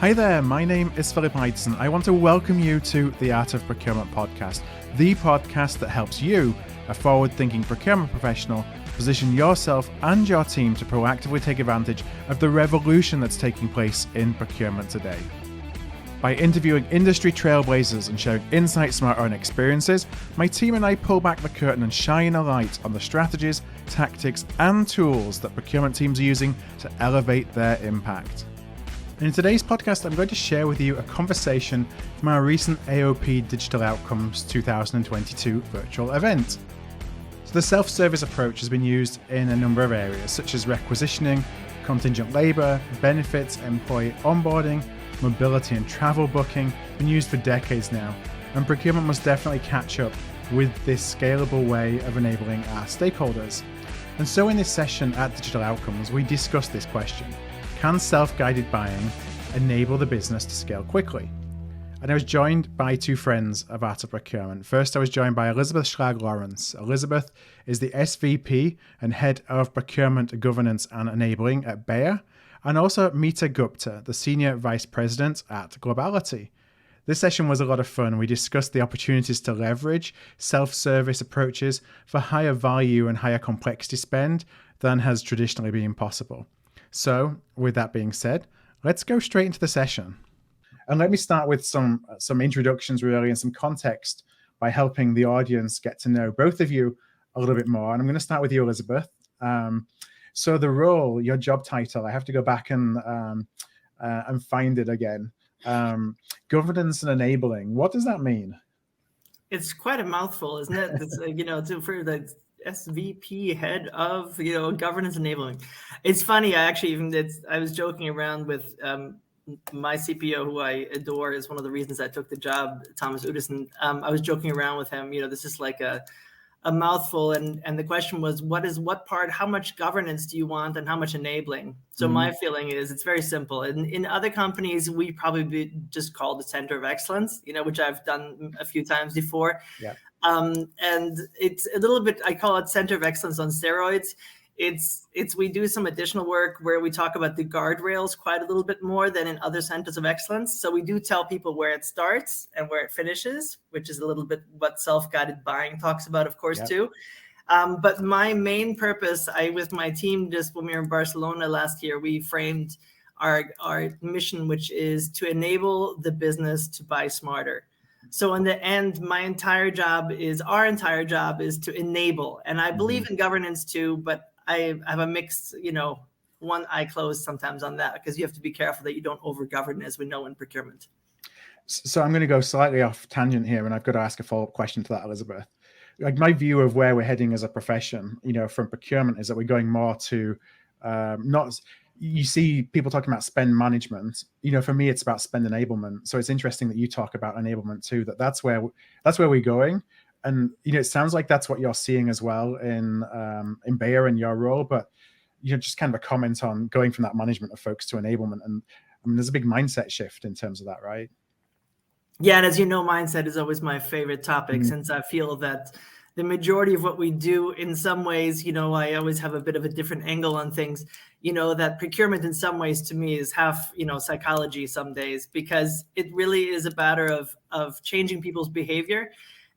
Hi there, my name is Philip Ideson. I want to welcome you to the Art of Procurement podcast, the podcast that helps you, a forward-thinking procurement professional, position yourself and your team to proactively take advantage of the revolution that's taking place in procurement today. By interviewing industry trailblazers and sharing insights from our own experiences, my team and I pull back the curtain and shine a light on the strategies, tactics, and tools that procurement teams are using to elevate their impact. In today's podcast, I'm going to share with you a conversation from our recent AOP Digital Outcomes 2022 virtual event. So the self-service approach has been used in a number of areas, such as requisitioning, contingent labour, benefits, employee onboarding, mobility and travel booking, been used for decades now, and procurement must definitely catch up with this scalable way of enabling our stakeholders. And so in this session at Digital Outcomes, we discuss this question. Can self-guided buying enable the business to scale quickly? And I was joined by two friends of Art of Procurement. First, I was joined by Elisabeth Schlag Lawrence. Elisabeth is the SVP and Head of Procurement Governance and Enabling at Bayer, and also Mita Gupta, the Senior Vice President at Globality. This session was a lot of fun. We discussed the opportunities to leverage self-service approaches for higher value and higher complexity spend than has traditionally been possible. So, with that being said, let's go straight into the session. And let me start with some introductions really and some context by helping the audience get to know both of you a little bit more. And I'm going to start with you, Elisabeth. So the role, your job title, I have to go back and find it again. Governance and enabling. What does that mean? It's quite a mouthful, isn't it? It's, for the SVP head of, governance enabling. It's funny. I was joking around with my CPO, who I adore, is one of the reasons I took the job, Thomas Ideson. I was joking around with him. This is like a mouthful, and the question was, how much governance do you want and how much enabling? So my feeling is it's very simple. In other companies, we probably just call the center of excellence, which I've done a few times before. Yeah. And it's a little bit, I call it center of excellence on steroids. We do some additional work where we talk about the guardrails quite a little bit more than in other centers of excellence. So we do tell people where it starts and where it finishes, which is a little bit what self-guided buying talks about, of course, too. But my main purpose, with my team, just when we were in Barcelona last year, we framed our mission, which is to enable the business to buy smarter. So in the end, our entire job is to enable. And I believe in governance too, but I have a mixed, one eye closed sometimes on that, because you have to be careful that you don't over-govern, as we know in procurement. So I'm going to go slightly off tangent here, and I've got to ask a follow-up question to that, Elisabeth. Like, my view of where we're heading as a profession, from procurement, is that we're going more to you see people talking about spend management. For me, it's about spend enablement. So it's interesting that you talk about enablement too, that's where we're going. And, it sounds like that's what you're seeing as well in Bayer and your role, but, just kind of a comment on going from that management of folks to enablement. And I mean, there's a big mindset shift in terms of that, right? Yeah. And as you know, mindset is always my favorite topic, since I feel that the majority of what we do, in some ways, I always have a bit of a different angle on things, that procurement in some ways to me is half, psychology some days, because it really is a matter of changing people's behavior.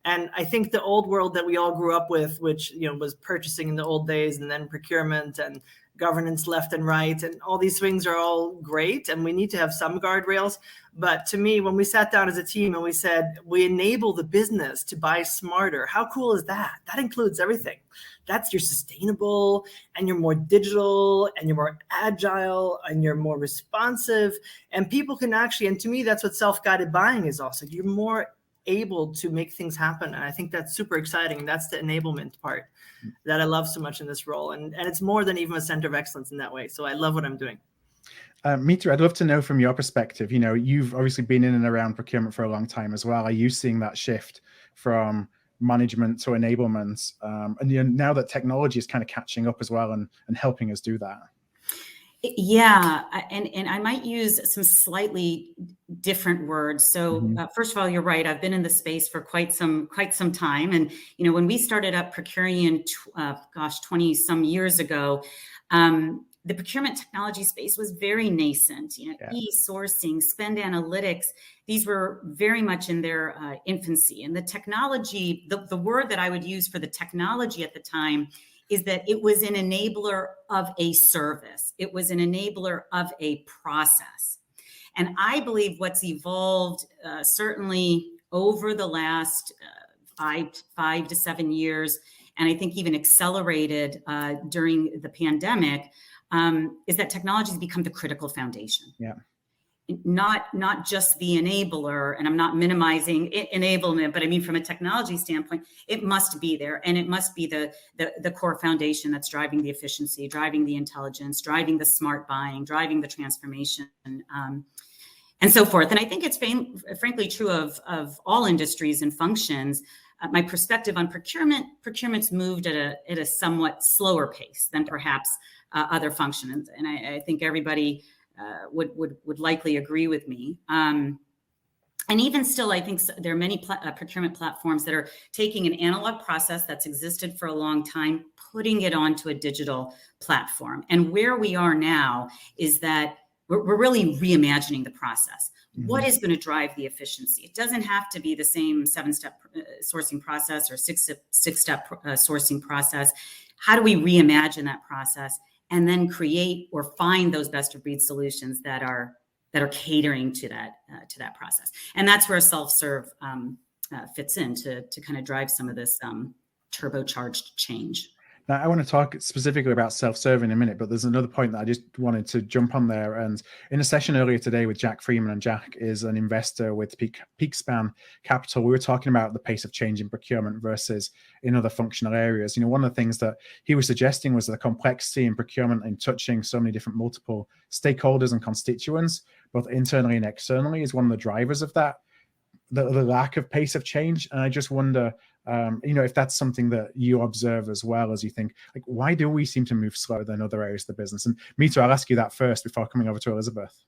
And I think the old world that we all grew up with, which, was purchasing in the old days, and then procurement and governance left and right, and all these things are all great, and we need to have some guardrails. But to me, when we sat down as a team and we said, we enable the business to buy smarter, how cool is that? That includes everything. That's your sustainable, and you're more digital, and you're more agile, and you're more responsive, and people can actually, and to me, that's what self-guided buying is also. You're more able to make things happen. And I think that's super exciting. That's the enablement part that I love so much in this role. And it's more than even a center of excellence in that way. So I love what I'm doing. Mita, I'd love to know from your perspective, you've obviously been in and around procurement for a long time as well. Are you seeing that shift from management to enablement? And now that technology is kind of catching up as well and helping us do that. Yeah, and I might use some slightly different words. So first of all, you're right. I've been in the space for quite some time, and when we started up Procurian, 20 some years ago, the procurement technology space was very nascent. E-sourcing, spend analytics, these were very much in their infancy. And the technology, the word that I would use for the technology at the time is that it was an enabler of a service. It was an enabler of a process. And I believe what's evolved certainly over the last 5 to 7 years, and I think even accelerated during the pandemic, is that technology has become the critical foundation. Yeah. Not just the enabler, and I'm not minimizing enablement, but I mean from a technology standpoint, it must be there, and it must be the core foundation that's driving the efficiency, driving the intelligence, driving the smart buying, driving the transformation, and so forth. And I think it's frankly true of all industries and functions. My perspective on procurement's moved at a somewhat slower pace than perhaps other functions, and I think everybody would likely agree with me. And even still, I think there are many procurement platforms that are taking an analog process that's existed for a long time, putting it onto a digital platform. And where we are now is that we're really reimagining the process. Mm-hmm. What is going to drive the efficiency? It doesn't have to be the same 7-step sourcing process or six-step sourcing process. How do we reimagine that process and then create or find those best of breed solutions that are catering to that process? And that's where self-serve fits in to kind of drive some of this turbocharged change. Now, I want to talk specifically about self-serve in a minute, but there's another point that I just wanted to jump on there. And in a session earlier today with Jack Freeman, and Jack is an investor with Peakspan Capital, we were talking about the pace of change in procurement versus in other functional areas. One of the things that he was suggesting was the complexity in procurement in touching so many different multiple stakeholders and constituents, both internally and externally, is one of the drivers of that, the lack of pace of change. And I just wonder, if that's something that you observe as well, as you think, like, why do we seem to move slower than other areas of the business? And Mita, I'll ask you that first before coming over to Elisabeth.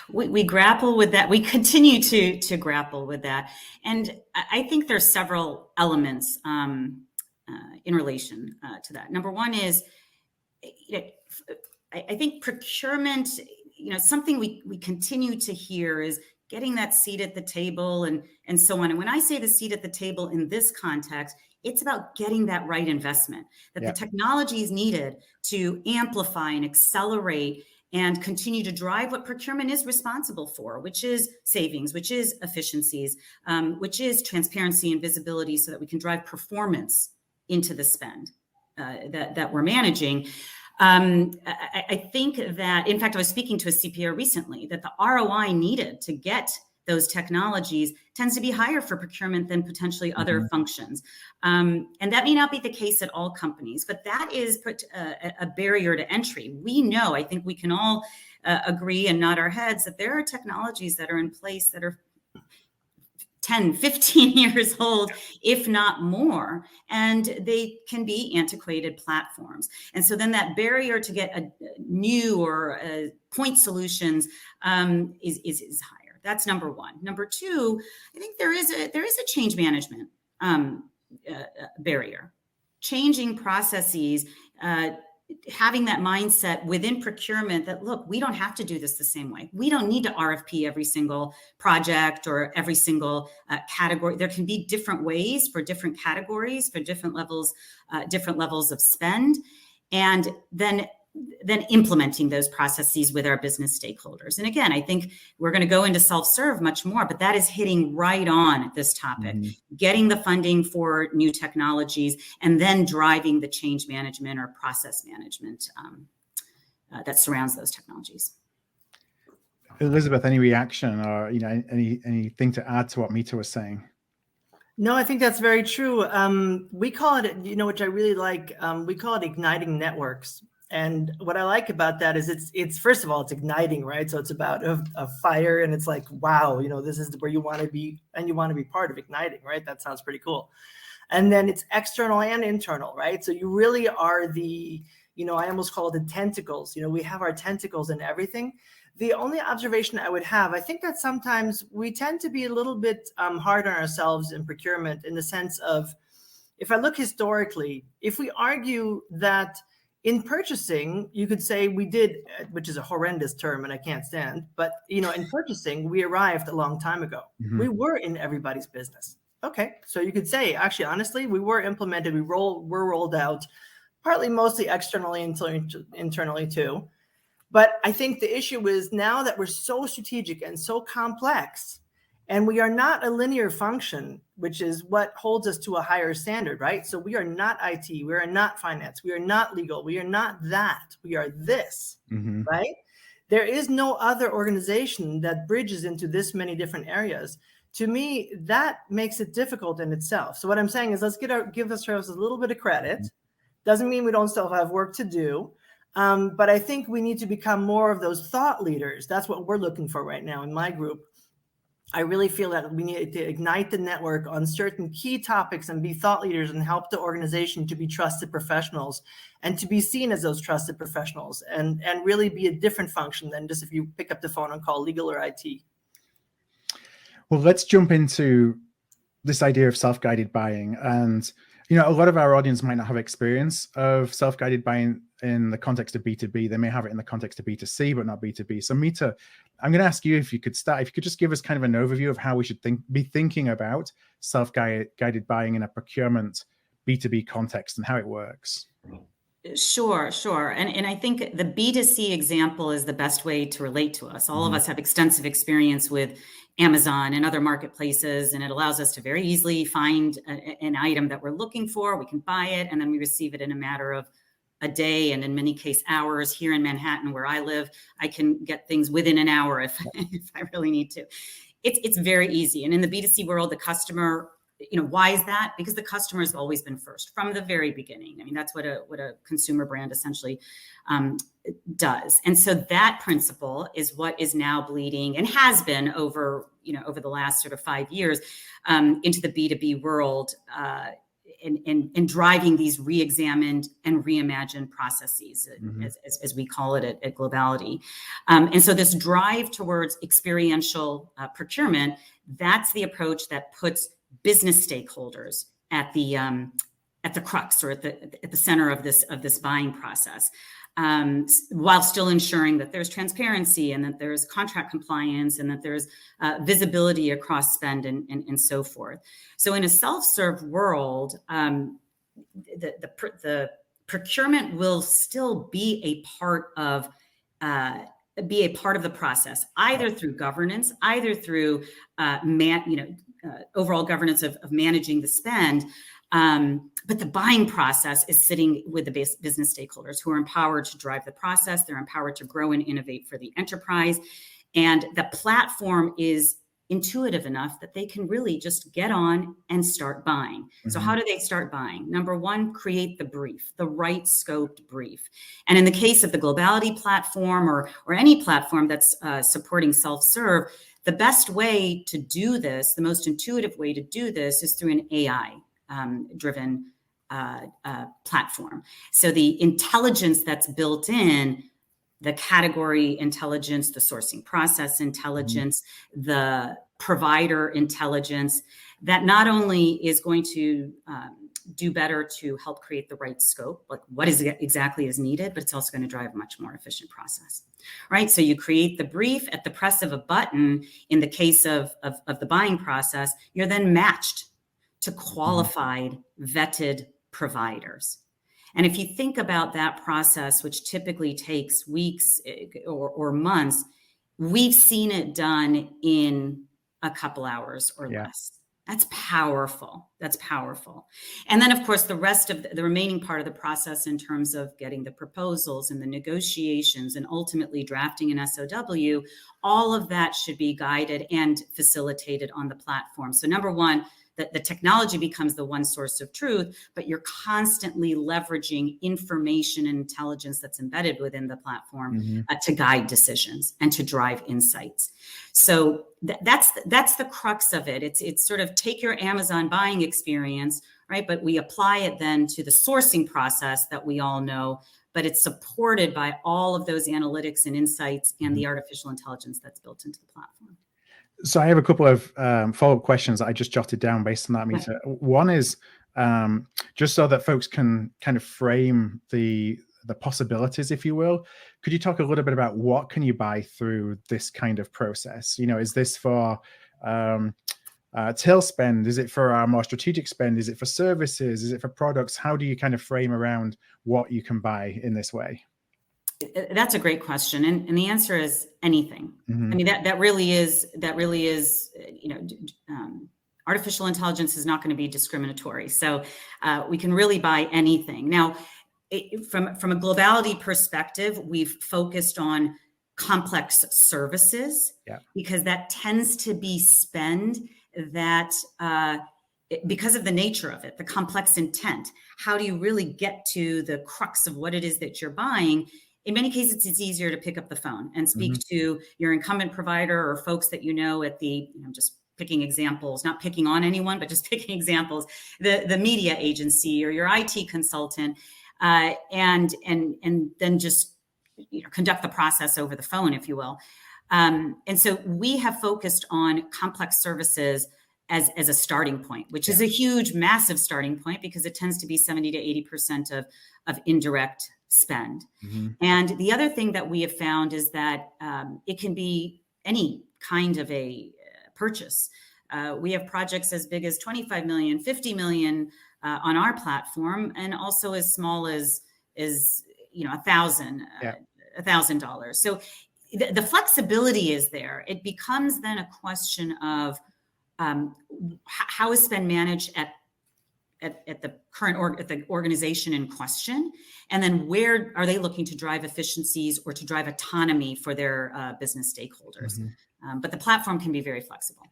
We grapple with that. We continue to grapple with that. And I think there's several elements in relation to that. Number one is, I think procurement, something we continue to hear is getting that seat at the table and so on. And when I say the seat at the table in this context, it's about getting that right investment, that the technology is needed to amplify and accelerate and continue to drive what procurement is responsible for, which is savings, which is efficiencies, which is transparency and visibility, so that we can drive performance into the spend that we're managing. I think that, in fact, I was speaking to a CPO recently, that the ROI needed to get those technologies tends to be higher for procurement than potentially other functions. And that may not be the case at all companies, but that is a barrier to entry. We know, I think we can all agree and nod our heads that there are technologies that are in place that are 10, 15 years old, if not more, and they can be antiquated platforms. And so then that barrier to get a new or point solutions is higher. That's number one. Number two, I think there is a change management barrier. Changing processes, having that mindset within procurement that, look, we don't have to do this the same way. We don't need to RFP every single project or every single category. There can be different ways for different categories, for different levels of spend, and then implementing those processes with our business stakeholders. And again, I think we're going to go into self-serve much more, but that is hitting right on this topic, getting the funding for new technologies and then driving the change management or process management that surrounds those technologies. Elisabeth, any reaction or anything to add to what Mita was saying? No, I think that's very true. We call it, which I really like, we call it igniting networks. And what I like about that is it's first of all, it's igniting, right? So it's about a fire, and it's like, wow, this is where you want to be, and you want to be part of igniting, right? That sounds pretty cool. And then it's external and internal, right? So you really are the, I almost call it the tentacles. We have our tentacles in everything. The only observation I would have, I think that sometimes we tend to be a little bit hard on ourselves in procurement, in the sense of, if I look historically, if we argue that In purchasing, you could say we did, which is a horrendous term and I can't stand, but in purchasing, we arrived a long time ago. Mm-hmm. We were in everybody's business. Okay, so you could say, actually, honestly, we were implemented, we're rolled out, partly mostly externally until internally too. But I think the issue is now that we're so strategic and so complex, and we are not a linear function, which is what holds us to a higher standard, right? So we are not IT, we are not finance, we are not legal, we are not that, we are this, mm-hmm. right? There is no other organization that bridges into this many different areas. To me, that makes it difficult in itself. So what I'm saying is let's give ourselves a little bit of credit. Doesn't mean we don't still have work to do. But I think we need to become more of those thought leaders. That's what we're looking for right now in my group. I really feel that we need to ignite the network on certain key topics and be thought leaders and help the organization to be trusted professionals and to be seen as those trusted professionals and really be a different function than just if you pick up the phone and call legal or IT. Well, let's jump into this idea of self-guided buying. And a lot of our audience might not have experience of self-guided buying in the context of B2B. They may have it in the context of B2C, but not B2B. So Mita, I'm going to ask you if you could just give us kind of an overview of how we should be thinking about self-guided buying in a procurement B2B context and how it works. Sure. And I think the B2C example is the best way to relate to us. All of us have extensive experience with Amazon and other marketplaces, and it allows us to very easily find an item that we're looking for. We can buy it, and then we receive it in a matter of a day, and in many cases hours. Here in Manhattan, where I live, I can get things within an hour if I really need to. It's very easy. And in the B2C world, the customer, why is that? Because the customer has always been first from the very beginning. I mean, that's what a consumer brand essentially does. And so that principle is what is now bleeding and has been over the last sort of 5 years into the B2B world and driving these re-examined and reimagined processes, as we call it at Globality. And so this drive towards experiential procurement, that's the approach that puts business stakeholders at the crux or at the center of this buying process, while still ensuring that there's transparency and that there's contract compliance and that there's visibility across spend and so forth. So in a self-serve world, the procurement will still be a part of the process, either through governance, either through overall governance of managing the spend. But the buying process is sitting with the business stakeholders who are empowered to drive the process. They're empowered to grow and innovate for the enterprise. And the platform is intuitive enough that they can really just get on and start buying. So how do they start buying? Number one, create the brief, the right scoped brief. And in the case of the Globality platform or any platform that's supporting self-serve, the best way to do this, the most intuitive way to do this is through an AI driven platform. So the intelligence that's built in, the category intelligence, the sourcing process intelligence, the provider intelligence, that not only is going to do better to help create the right scope, like what is exactly is needed, but it's also going to drive a much more efficient process, right? So you create the brief at the press of a button. In the case of the buying process, you're then matched to qualified, vetted providers. And if you think about that process, which typically takes weeks or months, we've seen it done in a couple hours or less. That's powerful. And then, of course, the rest of the remaining part of the process in terms of getting the proposals and the negotiations and ultimately drafting an SOW, all of that should be guided and facilitated on the platform. So number one, that the technology becomes the one source of truth, but you're constantly leveraging information and intelligence that's embedded within the platform to guide decisions and to drive insights. So that's the crux of it. It's sort of take your Amazon buying experience, right? But we apply it then to the sourcing process that we all know, but it's supported by all of those analytics and insights and the artificial intelligence that's built into the platform. So I have a couple of follow-up questions that I just jotted down based on that, Mita. One is just so that folks can kind of frame the the possibilities, if you will. Could you talk a little bit about what can you buy through this kind of process? Is this for tail spend? Is it for our more strategic spend? Is it for services? Is it for products? How do you kind of frame around what you can buy in this way? That's a great question, and the answer is anything. Mm-hmm. I mean, that really is artificial intelligence is not going to be discriminatory, so we can really buy anything. Now, from a globality perspective, we've focused on complex services, because that tends to be spend that because of the nature of it, the complex intent. How do you really get to the crux of what it is that you're buying? In many cases, it's easier to pick up the phone and speak to your incumbent provider or folks that at the, just picking examples, not picking on anyone, but just picking examples, the media agency or your IT consultant, and then just conduct the process over the phone, if you will. And so we have focused on complex services as a starting point, which is a huge, massive starting point, because it tends to be 70 to 80% of indirect spend. And the other thing that we have found is that it can be any kind of a purchase. We have projects as big as 25 million, 50 million on our platform, and also as small as $1,000. So the flexibility is there. It becomes then a question of how is spend managed at the current at the organization in question, and then where are they looking to drive efficiencies or to drive autonomy for their business stakeholders. But the platform can be very flexible.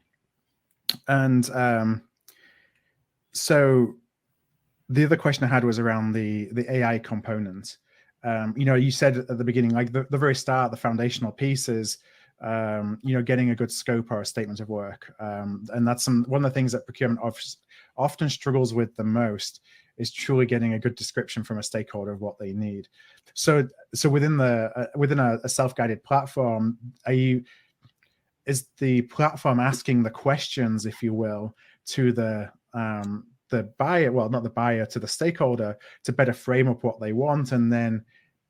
And so the other question I had was around the AI component. You said at the beginning, like the very start, the foundational pieces, getting a good scope or a statement of work. And that's one of the things that procurement often struggles with the most, is truly getting a good description from a stakeholder of what they need. So within a self-guided platform, is the platform asking the questions, if you will, to the buyer, well, not the buyer, to the stakeholder, to better frame up what they want, and then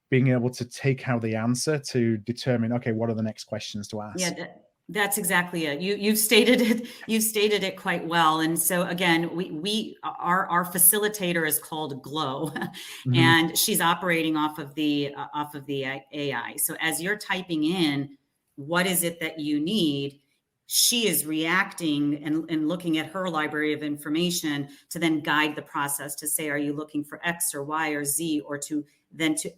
being able to take out the answer to determine, okay, what are the next questions to ask? Yeah, that's exactly it. You've stated it. You've stated it quite well. And so again, our facilitator is called Glow, and she's operating off of the AI. So as you're typing in, what is it that you need, she is reacting and looking at her library of information to then guide the process to say, are you looking for X or Y or Z, or to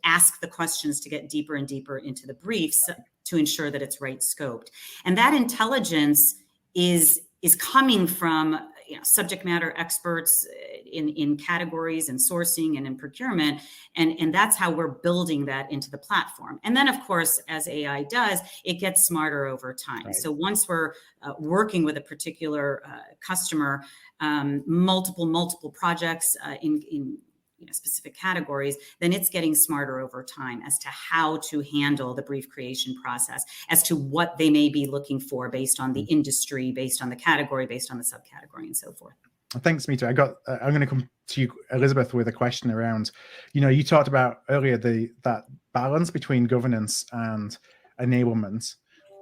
ask the questions to get deeper and deeper into the briefs to ensure that it's right scoped. And that intelligence is coming from subject matter experts in categories and sourcing and in procurement. And that's how we're building that into the platform. And then, of course, as AI does, it gets smarter over time. Right. So once we're working with a particular customer, multiple projects in specific categories, then it's getting smarter over time as to how to handle the brief creation process, as to what they may be looking for based on the industry, based on the category, based on the subcategory, and so forth. Thanks, Mita. I'm going to come to you, Elisabeth, with a question around, you talked about earlier that balance between governance and enablement.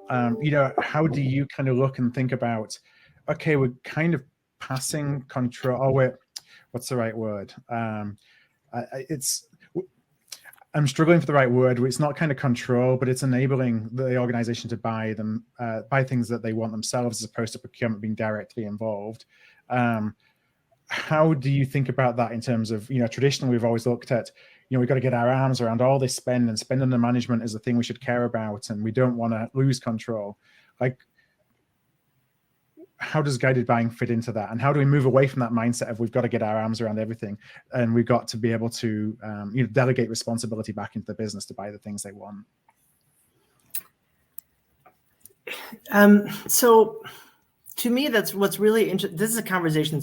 How do you kind of look and think about, okay, we're kind of passing control, what's the right word? I'm struggling for the right word. It's not kind of control, but it's enabling the organization to buy things that they want themselves, as opposed to procurement being directly involved. How do you think about that in terms of, traditionally we've always looked at, we've got to get our arms around all this spend, and spend under management is the thing we should care about, and we don't want to lose control. Like, how does guided buying fit into that? And how do we move away from that mindset of we've got to get our arms around everything, and we've got to be able to delegate responsibility back into the business to buy the things they want? So to me, that's what's really interesting. This is a conversation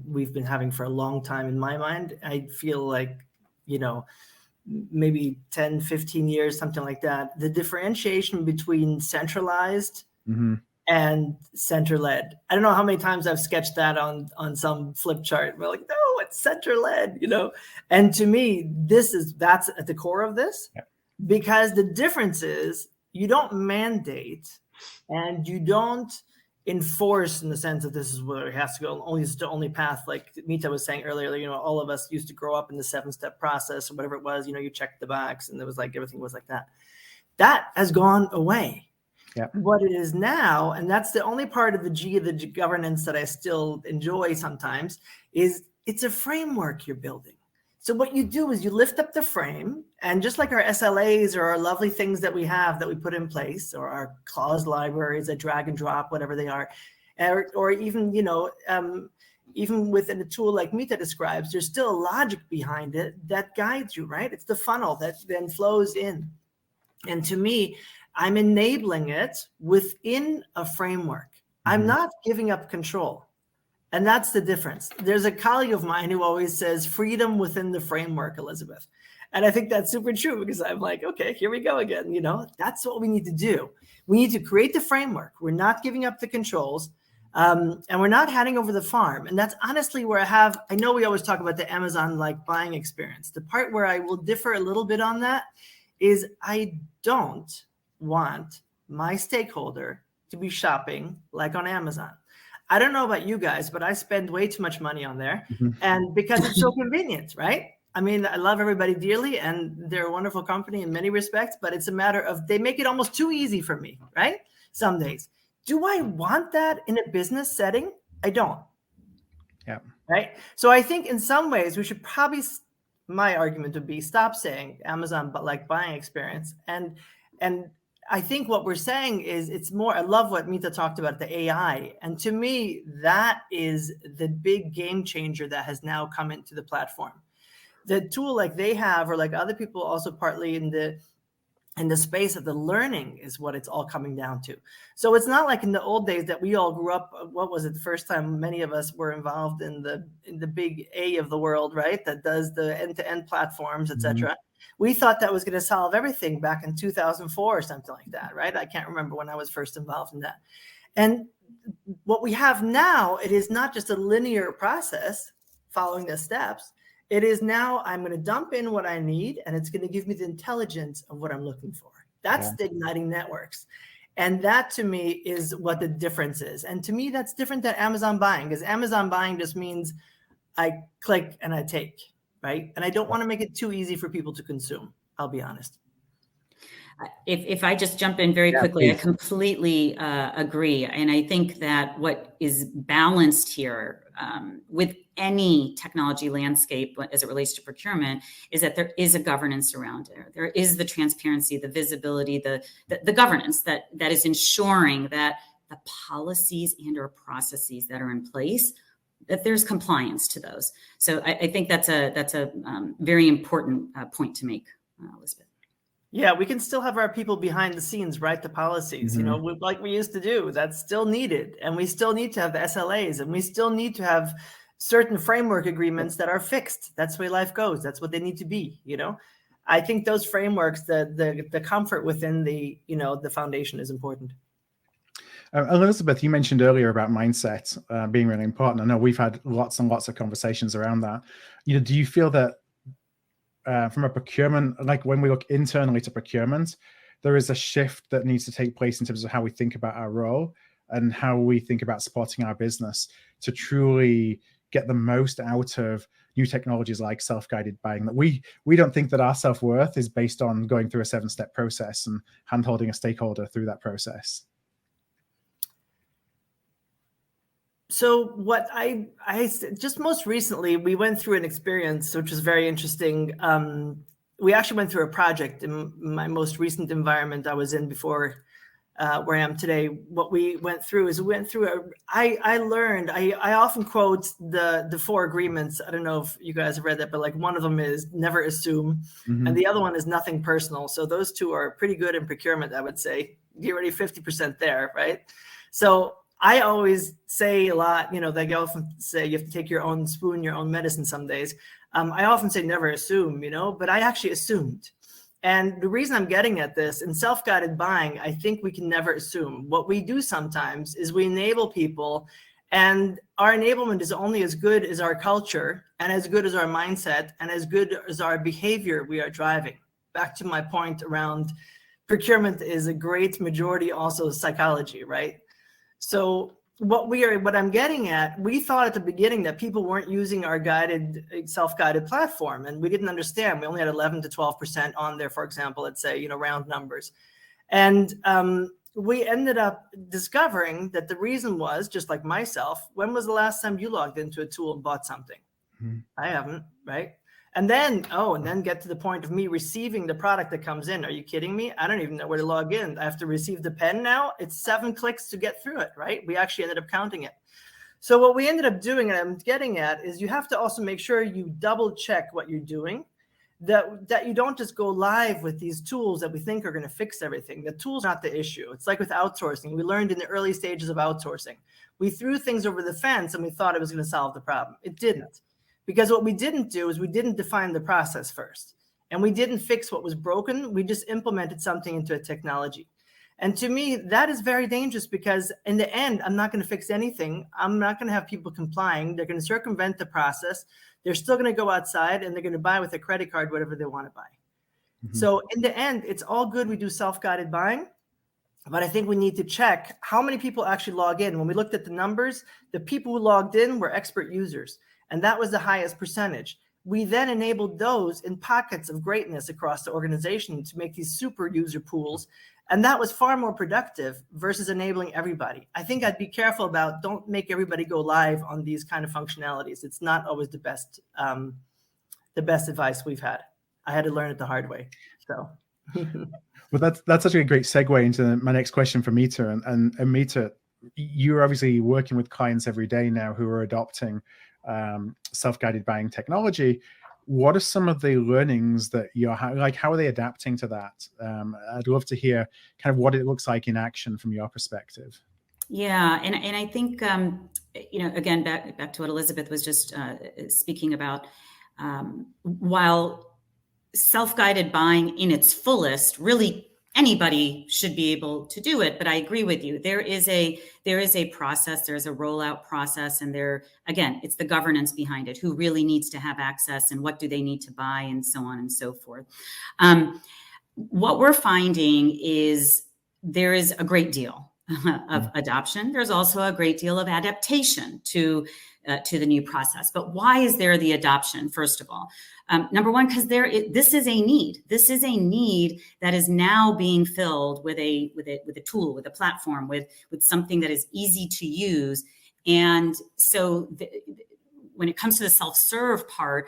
we've been having for a long time in my mind. I feel like, maybe 10, 15 years, something like that. The differentiation between centralized and center-led. I don't know how many times I've sketched that on some flip chart. We're like, no, it's center-led, And to me, that's at the core of this, because the difference is you don't mandate and you don't enforce in the sense that this is where it has to go. Only is the only path, like Mita was saying earlier. All of us used to grow up in the 7-step process or whatever it was. You checked the box, and it was like everything was like that. That has gone away. Yeah. What it is now, and that's the only part of the governance that I still enjoy sometimes, is it's a framework you're building. So what you do is you lift up the frame, and just like our SLAs or our lovely things that we have that we put in place, or our clause libraries that drag and drop, whatever they are, or even, even within a tool like Mita describes, there's still a logic behind it that guides you, right? It's the funnel that then flows in. And to me, I'm enabling it within a framework. I'm not giving up control. And that's the difference. There's a colleague of mine who always says freedom within the framework, Elisabeth. And I think that's super true, because I'm like, okay, here we go again. That's what we need to do. We need to create the framework. We're not giving up the controls, and we're not handing over the farm. And that's honestly where I know we always talk about the Amazon-like buying experience. The part where I will differ a little bit on that is I don't want my stakeholder to be shopping like on Amazon. I don't know about you guys, but I spend way too much money on there. And because it's so convenient, right? I mean, I love everybody dearly, and they're a wonderful company in many respects, but it's a matter of they make it almost too easy for me, right? Some days. Do I want that in a business setting? I don't. Yeah. Right? So I think in some ways we should probably, my argument would be, stop saying Amazon but like buying experience. And I think what we're saying is it's more, I love what Mita talked about, the AI. And to me, that is the big game changer that has now come into the platform. The tool like they have, or like other people also partly in the space of the learning, is what it's all coming down to. So it's not like in the old days that we all grew up, what was it, the first time many of us were involved in the big A of the world, right? That does the end-to-end platforms, et cetera. We thought that was going to solve everything back in 2004 or something like that, right? I can't remember when I was first involved in that. And what we have now, it is not just a linear process following the steps. It is now I'm going to dump in what I need, and it's going to give me the intelligence of what I'm looking for. That's the igniting networks. And that to me is what the difference is. And to me, that's different than Amazon buying, because Amazon buying just means I click and I take. Right. And I don't want to make it too easy for people to consume. I'll be honest. If I just jump in very quickly, please. I completely agree. And I think that what is balanced here with any technology landscape as it relates to procurement is that there is a governance around it. There is the transparency, the visibility, the governance that is ensuring that the policies and or processes that are in place, that there's compliance to those. So I think that's a very important point to make, Elisabeth. Yeah, we can still have our people behind the scenes write the policies, like we used to do. That's still needed. And we still need to have the SLAs, and we still need to have certain framework agreements that are fixed. That's the way life goes. That's what they need to be, I think those frameworks, the comfort within the foundation is important. Elisabeth, you mentioned earlier about mindset being really important. I know we've had lots and lots of conversations around that. Do you feel that from a procurement, like when we look internally to procurement, there is a shift that needs to take place in terms of how we think about our role and how we think about supporting our business to truly get the most out of new technologies like self-guided buying, that we don't think that our self-worth is based on going through a 7-step process and hand-holding a stakeholder through that process? So what I just most recently, we went through an experience, which was very interesting. We actually went through a project in my most recent environment I was in before where I am today. What we went through is I learned, I often quote the 4 agreements. I don't know if you guys have read that, but like one of them is never assume. And the other one is nothing personal. So those 2 are pretty good in procurement, I would say. You're already 50% there, right? So I always say a lot, they often say you have to take your own spoon, your own medicine some days. I often say never assume, but I actually assumed. And the reason I'm getting at this, in self-guided buying, I think we can never assume. What we do sometimes is we enable people, and our enablement is only as good as our culture and as good as our mindset and as good as our behavior we are driving. Back to my point around procurement is a great majority also psychology, right? So what I'm getting at, we thought at the beginning that people weren't using our self-guided platform, and we didn't understand. We only had 11 to 12% on there, for example, let's say, round numbers. And we ended up discovering that the reason was, just like myself, when was the last time you logged into a tool and bought something? Mm-hmm. I haven't, right? And then get to the point of me receiving the product that comes in. Are you kidding me? I don't even know where to log in. I have to receive the pen now. It's 7 clicks to get through it, right? We actually ended up counting it. So what we ended up doing, and I'm getting at, is you have to also make sure you double check what you're doing, that you don't just go live with these tools that we think are going to fix everything. The tool's not the issue. It's like with outsourcing. We learned in the early stages of outsourcing. We threw things over the fence and we thought it was going to solve the problem. It didn't. Because what we didn't do is we didn't define the process first, and we didn't fix what was broken. We just implemented something into a technology. And to me, that is very dangerous, because in the end, I'm not going to fix anything. I'm not going to have people complying. They're going to circumvent the process. They're still going to go outside and they're going to buy with a credit card whatever they want to buy. Mm-hmm. So in the end, it's all good. We do self-guided buying, but I think we need to check how many people actually log in. When we looked at the numbers, the people who logged in were expert users. And that was the highest percentage. We then enabled those in pockets of greatness across the organization to make these super user pools. And that was far more productive versus enabling everybody. I think I'd be careful about, don't make everybody go live on these kind of functionalities. It's not always the best advice we've had. I had to learn it the hard way. So. Well, that's such a great segue into my next question for Mita. And Mita, you're obviously working with clients every day now who are adopting self-guided buying technology. What are some of the learnings that you're like? How are they adapting to that? I'd love to hear kind of what it looks like in action from your perspective. Yeah, and I think again, back to what Elisabeth was just speaking about. While self-guided buying in its fullest, really anybody should be able to do it, but I agree with you. There is a process, there is a rollout process, and again, it's the governance behind it. Who really needs to have access, and what do they need to buy, and so on and so forth. What we're finding is there is a great deal of adoption. There's also a great deal of adaptation to the new process. But why is there the adoption? First of all, number one, because this is a need. This is a need that is now being filled with a tool, with a platform, with something that is easy to use. And so, when it comes to the self-serve part,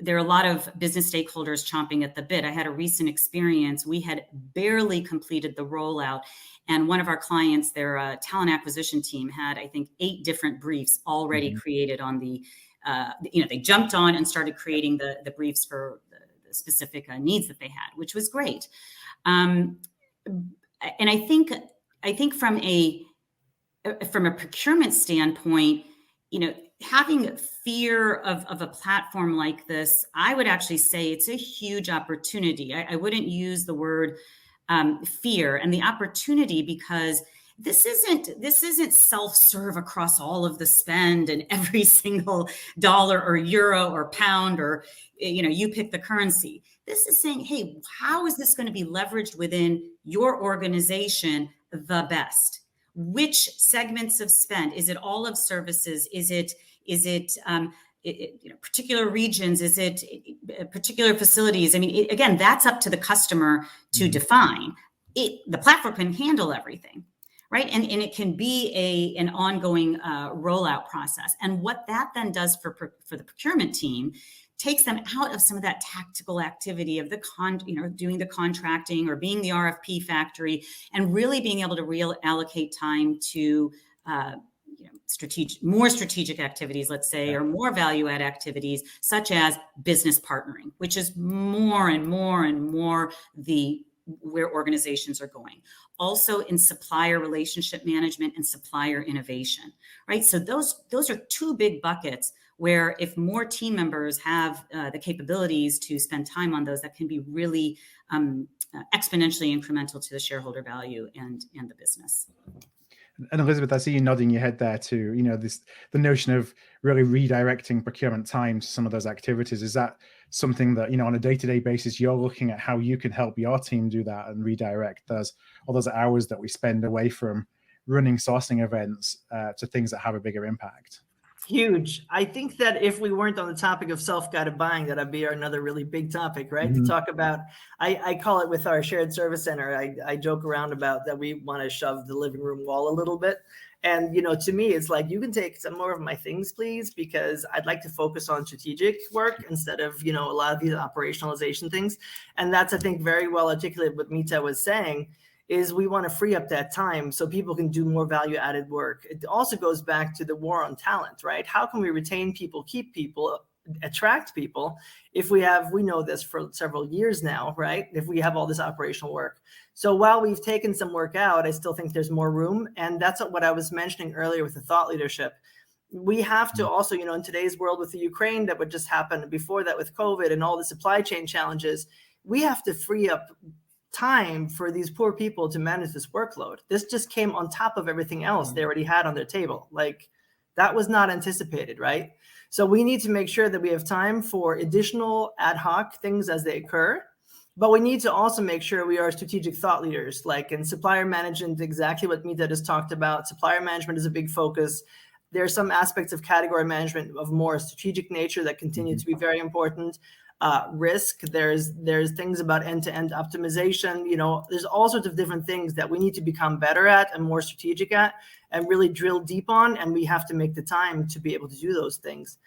there are a lot of business stakeholders chomping at the bit. I had a recent experience. We had barely completed the rollout, and one of our clients, their talent acquisition team, had, I think, 8 different briefs already created on the, they jumped on and started creating the briefs for the specific needs that they had, which was great. And I think from a procurement standpoint, having fear of a platform like this, I would actually say it's a huge opportunity. I wouldn't use the word fear, and the opportunity, because this isn't self-serve across all of the spend and every single dollar or euro or pound, or you pick the currency. This is saying, hey, how is this going to be leveraged within your organization the best? Which segments of spend? Is it all of services? Is it particular regions? Is it particular facilities? I mean, again, that's up to the customer to define. The platform can handle everything, right? And it can be an ongoing rollout process. And what that then does for the procurement team takes them out of some of that tactical activity of doing the contracting or being the RFP factory, and really being able to reallocate time to more strategic activities, let's say, or more value add activities, such as business partnering, which is more and more and more where organizations are going. Also in supplier relationship management and supplier innovation, right? So those are 2 big buckets where if more team members have the capabilities to spend time on those, that can be really exponentially incremental to the shareholder value and the business. And Elisabeth, I see you nodding your head there too. The notion of really redirecting procurement time to some of those activities. Is that something that, on a day-to-day basis, you're looking at how you can help your team do that and redirect all those hours that we spend away from running sourcing events to things that have a bigger impact? Huge. I think that if we weren't on the topic of self-guided buying, that'd be another really big topic, right? Mm-hmm. To talk about, I call it with our shared service center, I joke around about that we want to shove the living room wall a little bit. And, to me, it's like, you can take some more of my things, please, because I'd like to focus on strategic work instead of, a lot of these operationalization things. And that's, I think, very well articulated what Mita was saying, is we want to free up that time so people can do more value added work. It also goes back to the war on talent, right? How can we retain people, keep people, attract people if we know this for several years now, right? If we have all this operational work. So while we've taken some work out, I still think there's more room. And that's what I was mentioning earlier with the thought leadership. We have to also, in today's world with the Ukraine that would just happen, before that with COVID and all the supply chain challenges, we have to free up time for these poor people to manage this workload. This just came on top of everything else they already had on their table. Like, that was not anticipated, right? So we need to make sure that we have time for additional ad hoc things as they occur, but we need to also make sure we are strategic thought leaders, like in supplier management, exactly what Mita just talked about. Supplier management is a big focus. There are some aspects of category management of more strategic nature that continue to be very important. Risk, there's things about end-to-end optimization. There's all sorts of different things that we need to become better at and more strategic at and really drill deep on. And we have to make the time to be able to do those things.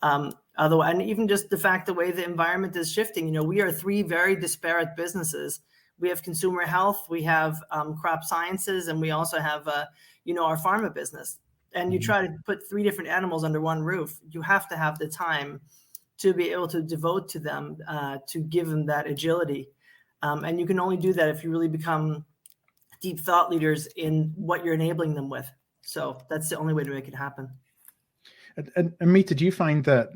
Otherwise, and even just the fact, the way the environment is shifting, we are three very disparate businesses. We have consumer health, we have crop sciences, and we also have, our pharma business. And you try to put three different animals under one roof. You have to have the time to be able to devote to them, to give them that agility. And you can only do that if you really become deep thought leaders in what you're enabling them with. So that's the only way to make it happen. And Mita, do you find that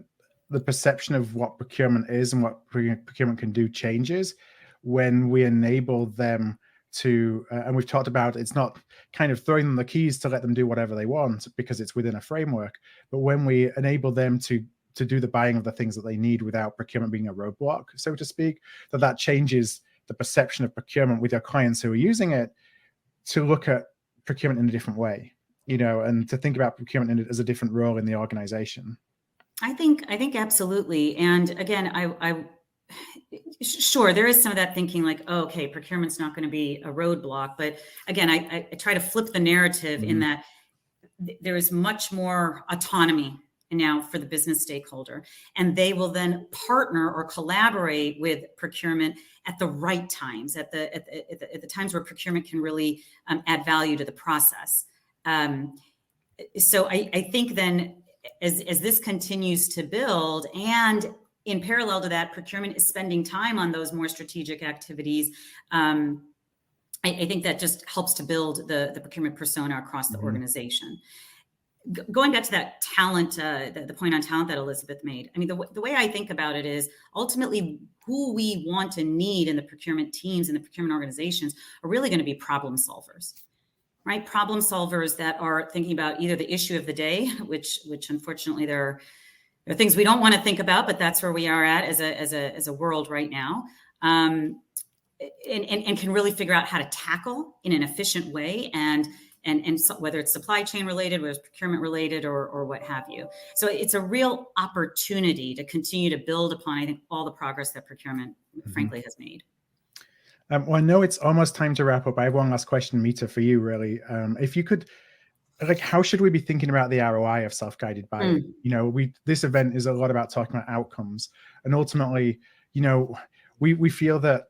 the perception of what procurement is and what procurement can do changes when we enable them to, and we've talked about, it's not kind of throwing them the keys to let them do whatever they want because it's within a framework, but when we enable them to do the buying of the things that they need without procurement being a roadblock, so to speak, that changes the perception of procurement with your clients who are using it to look at procurement in a different way, and to think about procurement as a different role in the organization. I think absolutely. And again, sure, there is some of that thinking like, oh, okay, procurement's not going to be a roadblock. But again, I try to flip the narrative in that there is much more autonomy now for the business stakeholder, and they will then partner or collaborate with procurement at the right times, at the times where procurement can really add value to the process. So I think then as this continues to build, and in parallel to that, procurement is spending time on those more strategic activities. I think that just helps to build the procurement persona across the organization. Going back to that talent, the point on talent that Elisabeth made, I mean, the way I think about it is ultimately who we want to need in the procurement teams and the procurement organizations are really going to be problem solvers, right? Problem solvers that are thinking about either the issue of the day, which unfortunately there are things we don't want to think about, but that's where we are at as a world right now, and can really figure out how to tackle in an efficient way, and so whether it's supply chain related, whether it's procurement related, or what have you. So it's a real opportunity to continue to build upon, I think, all the progress that procurement, frankly, has made. Well, I know it's almost time to wrap up. I have one last question, Mita, for you, really. If you could, how should we be thinking about the ROI of self-guided buying? This event is a lot about talking about outcomes, and ultimately, we feel that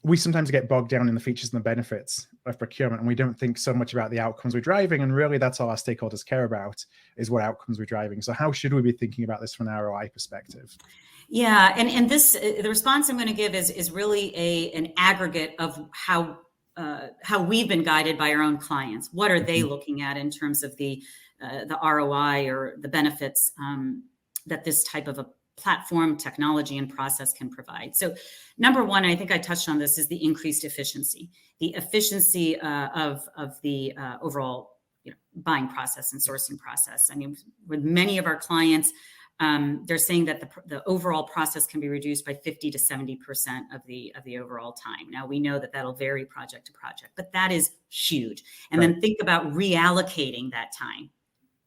we sometimes get bogged down in the features and the benefits of procurement, and we don't think so much about the outcomes we're driving. And really, that's all our stakeholders care about, is what outcomes we're driving. So how should we be thinking about this from an ROI perspective? Yeah, and this, the response I'm going to give is really an aggregate of how we've been guided by our own clients. What are they looking at in terms of the the ROI or the benefits that this type of a platform, technology, and process can provide. So number one, I think I touched on this, is the increased efficiency. The efficiency of the overall buying process and sourcing process. I mean, with many of our clients, they're saying that the overall process can be reduced by 50 to 70% of the overall time. Now, we know that that'll vary project to project, but that is huge. And then think about reallocating that time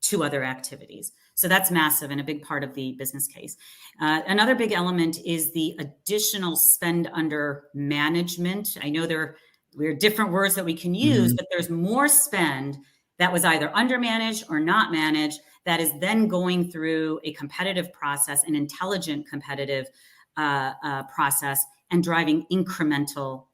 to other activities. So that's massive and a big part of the business case. Another big element is the additional spend under management. I know there are different words that we can use, but there's more spend that was either undermanaged or not managed that is then going through a competitive process, an intelligent competitive process, and driving incremental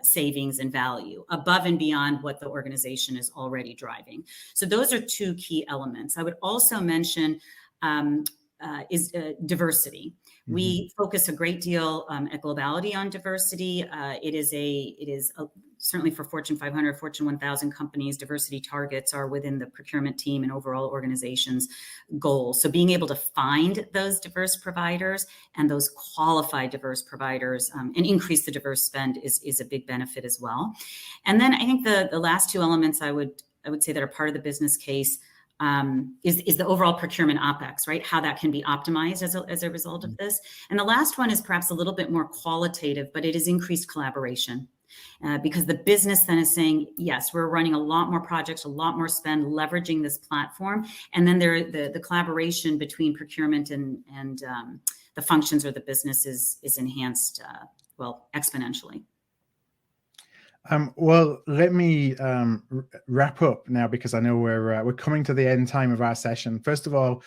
savings and value above and beyond what the organization is already driving. So those are two key elements. I would also mention is diversity. We focus a great deal at Globality on diversity. It is certainly for Fortune 500, Fortune 1000 companies, diversity targets are within the procurement team and overall organization's goals. So being able to find those diverse providers and those qualified diverse providers and increase the diverse spend is a big benefit as well. And then I think the last two elements I would say that are part of the business case is the overall procurement OpEx, right? How that can be optimized as a result of this. And the last one is perhaps a little bit more qualitative, but it is increased collaboration. Because the business then is saying, yes, we're running a lot more projects, a lot more spend, leveraging this platform. And then the collaboration between procurement and the functions or the business is enhanced, exponentially. Well, let me wrap up now, because I know we're coming to the end time of our session. First of all,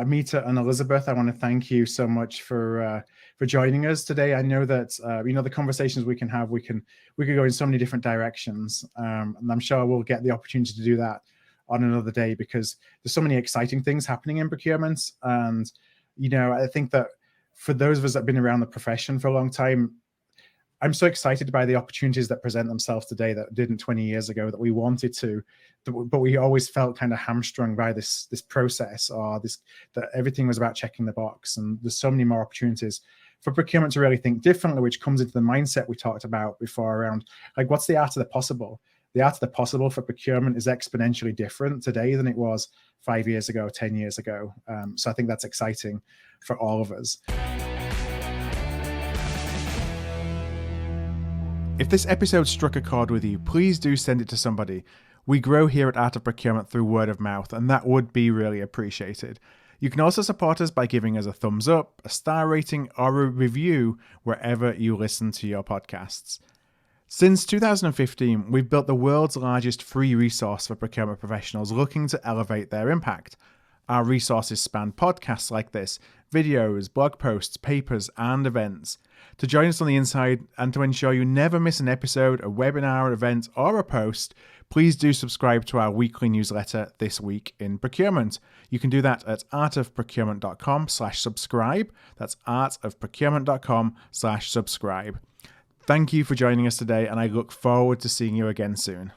Mita and Elisabeth, I want to thank you so much for joining us today. I know that the conversations we can have, we could go in so many different directions, and I'm sure we'll get the opportunity to do that on another day, because there's so many exciting things happening in procurement. And I think that for those of us that have been around the profession for a long time, I'm so excited by the opportunities that present themselves today that didn't 20 years ago, that we wanted to, but we always felt kind of hamstrung by this process, or that everything was about checking the box. And there's so many more opportunities for procurement to really think differently, which comes into the mindset we talked about before around, like, what's the art of the possible? The art of the possible for procurement is exponentially different today than it was 5 years ago, 10 years ago. So I think that's exciting for all of us. If this episode struck a chord with you, please do send it to somebody. We grow here at Art of Procurement through word of mouth, and that would be really appreciated. You can also support us by giving us a thumbs up, a star rating, or a review wherever you listen to your podcasts. Since 2015, we've built the world's largest free resource for procurement professionals looking to elevate their impact. Our resources span podcasts like this, videos, blog posts, papers, and events. To join us on the inside and to ensure you never miss an episode, a webinar, an event, or a post, please do subscribe to our weekly newsletter, This Week in Procurement. You can do that at artofprocurement.com/subscribe. That's artofprocurement.com/subscribe. Thank you for joining us today, and I look forward to seeing you again soon.